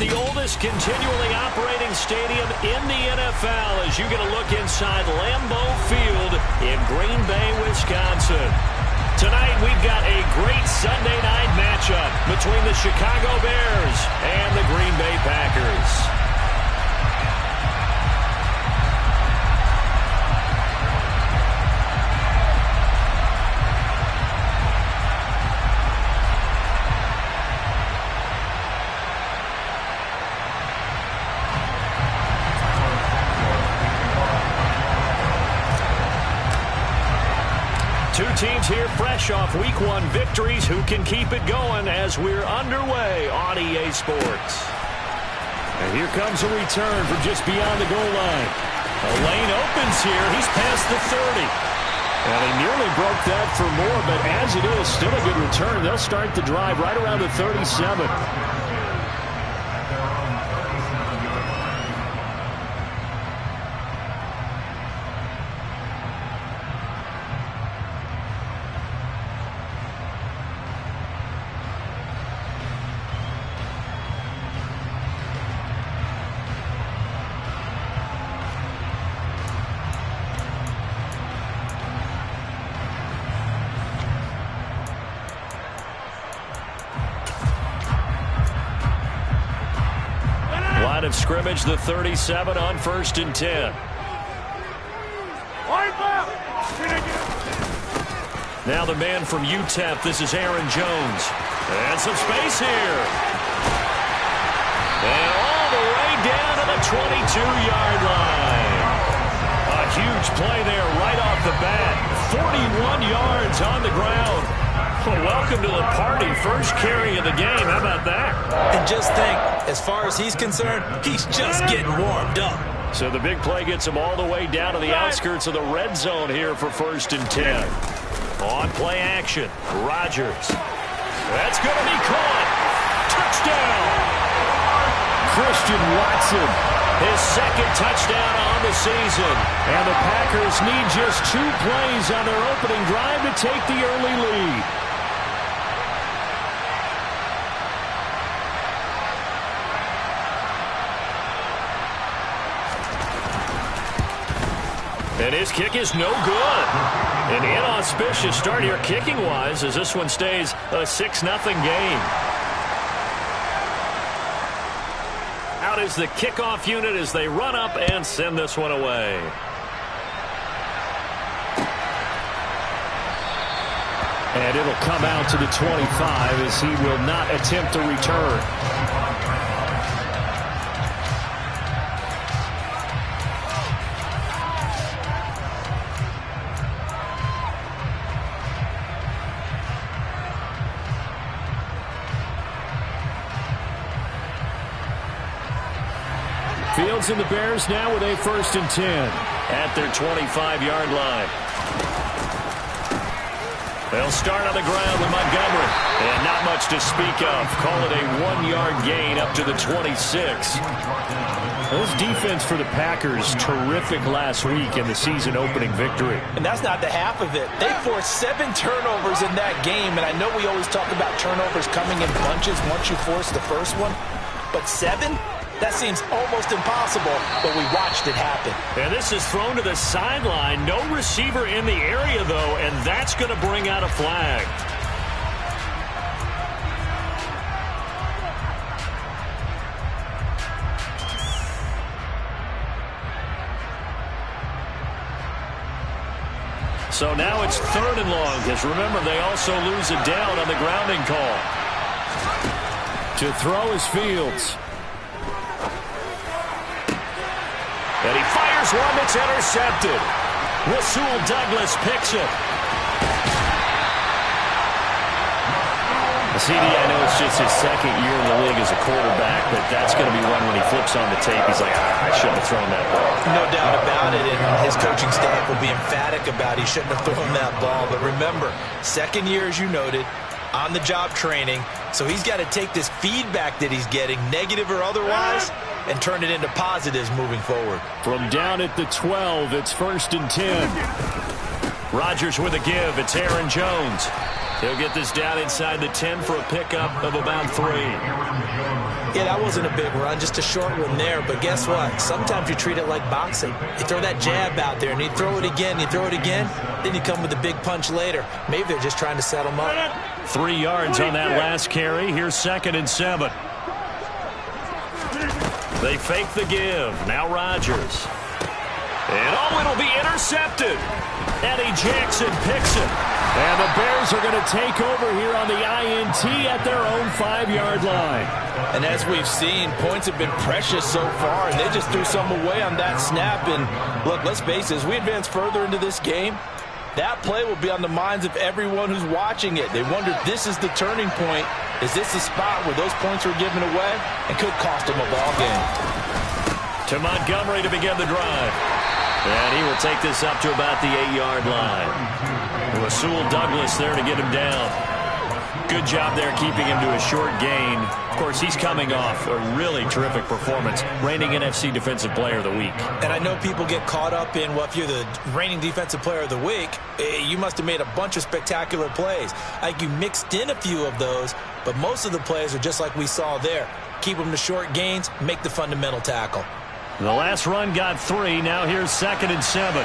the oldest continually operating stadium in the NFL as you get a look inside Lambeau Field in Green Bay, Wisconsin. Tonight we've got a great Sunday night matchup between the Chicago Bears and the Green Bay Packers. Two teams here fresh off Week 1 victories. Who can keep it going as we're underway on EA Sports? And here comes a return from just beyond the goal line. A lane opens here. He's past the 30. And he nearly broke that for more, but as it is, still a good return. They'll start the drive right around the 37. Line of scrimmage, the 37 on 1st and 10. Now the man from UTEP, this is Aaron Jones. And some space here. And all the way down to the 22-yard line. A huge play there right off the bat. 41 yards on the ground. Well, welcome to the party. First carry of the game. How about that? And just think, as far as he's concerned, he's just getting warmed up. So the big play gets him all the way down to the outskirts of the red zone here for 1st and 10. On play action, Rodgers. That's going to be caught. Touchdown. Christian Watson. His second touchdown on the season. And the Packers need just 2 plays on their opening drive to take the early lead. And his kick is no good. An inauspicious start here kicking-wise as this one stays a 6-0 game. Out is the kickoff unit as they run up and send this one away. And it'll come out to the 25 as he will not attempt a return. Fields and the Bears now with a 1st and 10 at their 25-yard line. They'll start on the ground with Montgomery. And not much to speak of. Call it a 1-yard gain up to the 26. This defense for the Packers, terrific last week in the season-opening victory. And that's not the half of it. They forced 7 turnovers in that game, and I know we always talk about turnovers coming in bunches once you force the first one. But 7? That seems almost impossible, but we watched it happen. And this is thrown to the sideline. No receiver in the area, though, and that's going to bring out a flag. So now it's 3rd and long, because remember, they also lose a down on the grounding call. To throw is Fields. And he fires one that's intercepted. Rasul Douglas picks it. CD, I know it's just his 2nd year in the league as a quarterback, but that's going to be one when he flips on the tape. He's like, I shouldn't have thrown that ball. No doubt about it, and his coaching staff will be emphatic about he shouldn't have thrown that ball. But remember, 2nd year, as you noted, on-the-job training, so he's got to take this feedback that he's getting, negative or otherwise, and turn it into positives moving forward. From down at the 12, it's 1st and 10. Rodgers with a give. It's Aaron Jones. He'll get this down inside the 10 for a pickup of about 3. Yeah, that wasn't a big run, just a short one there. But guess what? Sometimes you treat it like boxing. You throw that jab out there, and you throw it again, then you come with a big punch later. Maybe they're just trying to set them up. 3 yards on that last carry. Here's 2nd and 7. They fake the give. Now Rodgers. And it'll be intercepted. Eddie Jackson picks it. And the Bears are going to take over here on the INT at their own 5-yard line. And as we've seen, points have been precious so far, and they just threw some away on that snap. And look, let's face it, as we advance further into this game, that play will be on the minds of everyone who's watching it. They wonder if this is the turning point. Is this the spot where those points were given away and could cost them a ball game? To Montgomery to begin the drive. And he will take this up to about the 8-yard line. Rasul Douglas there to get him down. Good job there keeping him to a short gain. Of course, he's coming off a really terrific performance, reigning NFC Defensive Player of the Week. And I know people get caught up in, well, if you're the reigning Defensive Player of the Week, you must have made a bunch of spectacular plays. Like you mixed in a few of those, but most of the plays are just like we saw there. Keep them to short gains, make the fundamental tackle. The last run got 3. Now here's 2nd and 7.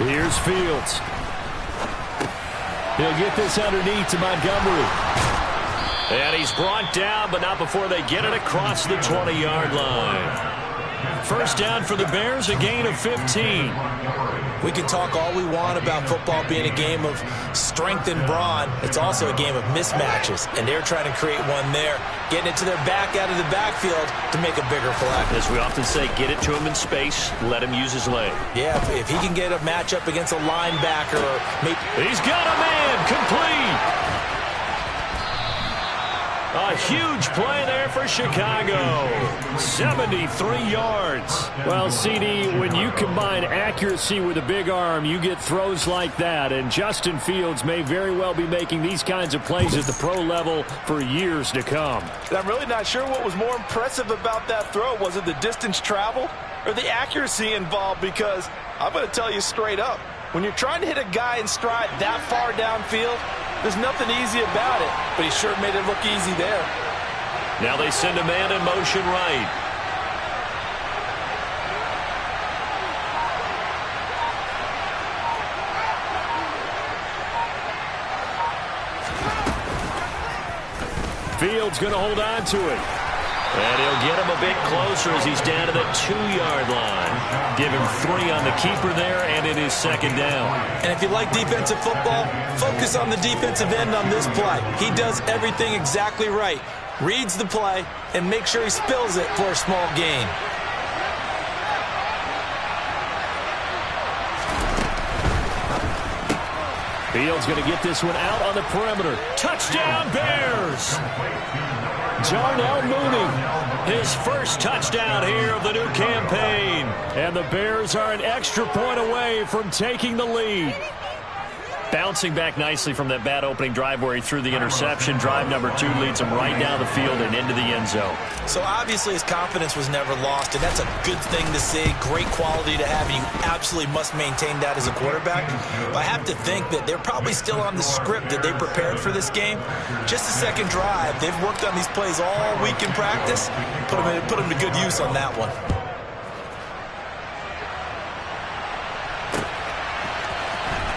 Here's Fields. He'll get this underneath to Montgomery. And he's brought down, but not before they get it across the 20-yard line. First down for the Bears, a gain of 15. We can talk all we want about football being a game of strength and brawn. It's also a game of mismatches, and they're trying to create one there, getting it to their back out of the backfield to make a bigger play. As we often say, get it to him in space, let him use his leg. Yeah, if he can get a matchup against a linebacker, or maybe he's got a man complete. A huge play there for Chicago. 73 yards. Well, CD, when you combine accuracy with a big arm, you get throws like that. And Justin Fields may very well be making these kinds of plays at the pro level for years to come. And I'm really not sure what was more impressive about that throw. Was it the distance traveled or the accuracy involved? Because I'm going to tell you straight up, when you're trying to hit a guy in stride that far downfield, there's nothing easy about it, but he sure made it look easy there. Now they send a man in motion right. Fields going to hold on to it. And he'll get him a bit closer as he's down to the 2-yard line. Give him 3 on the keeper there, and it is 2nd down. And if you like defensive football, focus on the defensive end on this play. He does everything exactly right. Reads the play and make sure he spills it for a small gain. Fields going to get this one out on the perimeter. Touchdown, Bears! Darnell Mooney, his first touchdown here of the new campaign. And the Bears are an extra point away from taking the lead. Bouncing back nicely from that bad opening drive where he threw the interception. Drive number 2 leads him right down the field and into the end zone. So obviously his confidence was never lost, and that's a good thing to see. Great quality to have, and you absolutely must maintain that as a quarterback. But I have to think that they're probably still on the script that they prepared for this game. Just the second drive, they've worked on these plays all week in practice. Put them to good use on that one.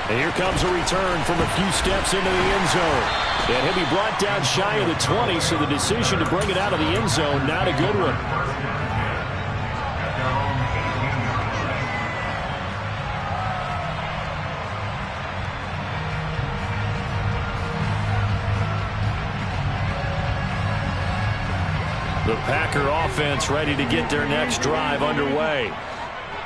And here comes a return from a few steps into the end zone. And he'll be brought down shy of the 20, so the decision to bring it out of the end zone, not a good one. The Packer offense ready to get their next drive underway.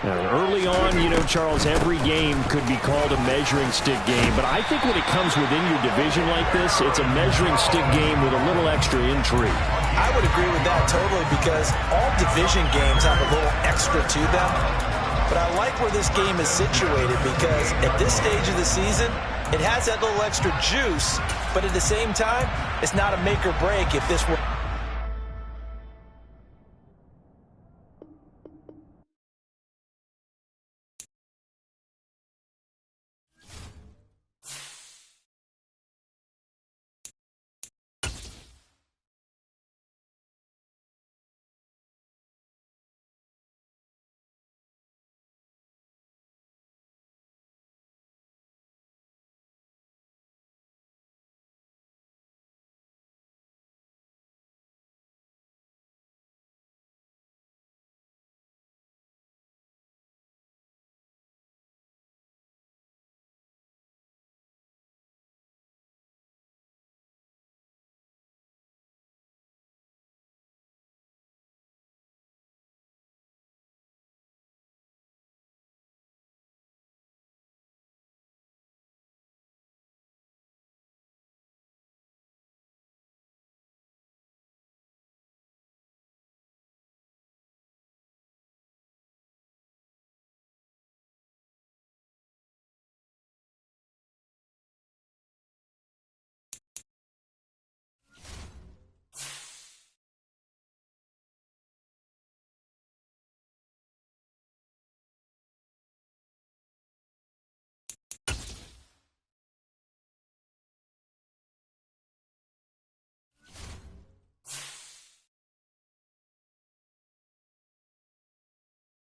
Now, early on, you know, Charles, every game could be called a measuring stick game. But I think when it comes within your division like this, it's a measuring stick game with a little extra intrigue. I would agree with that totally, because all division games have a little extra to them. But I like where this game is situated, because at this stage of the season, it has that little extra juice. But at the same time, it's not a make or break if this were...